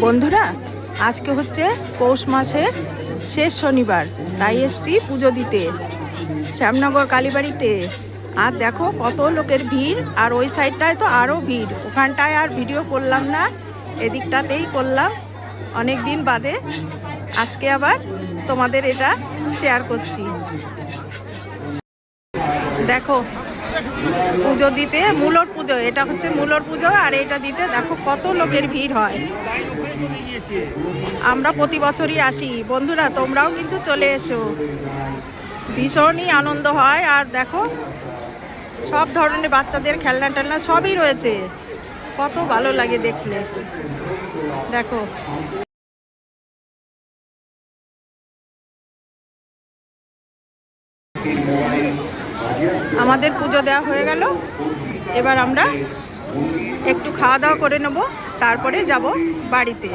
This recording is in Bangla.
বন্ধুরা, আজকে হচ্ছে পৌষ মাসের শেষ শনিবার, তাই এসছি পুজো দিতে শ্যামনগর কালীবাড়িতে। আর দেখো কত লোকের ভিড়, আর ওই সাইডটায় তো আরও ভিড়। ওখানটায় আর ভিডিও করলাম না, এদিকটাতেই করলাম অনেক দিন বাদে। আজকে আবার তোমাদের এটা শেয়ার করছি। দেখো পুজো দিতে, মূলর পুজো, এটা হচ্ছে মূলর পুজো, আর এটা দিতে দেখো কত লোকের ভিড় হয়। আমরা প্রতি বছরই আসি বন্ধুরা, তোমরাও কিন্তু চলে এসো, ভীষণই আনন্দ হয়। আর দেখো সব ধরনের বাচ্চাদের খেলনা টেলনা সবই রয়েছে, কত ভালো লাগে দেখলে। দেখো আমাদের পুজো দেওয়া হয়ে গেল, এবার আমরা একটু খাওয়া দাওয়া করে নেব, তারপরে যাব বাড়িতে।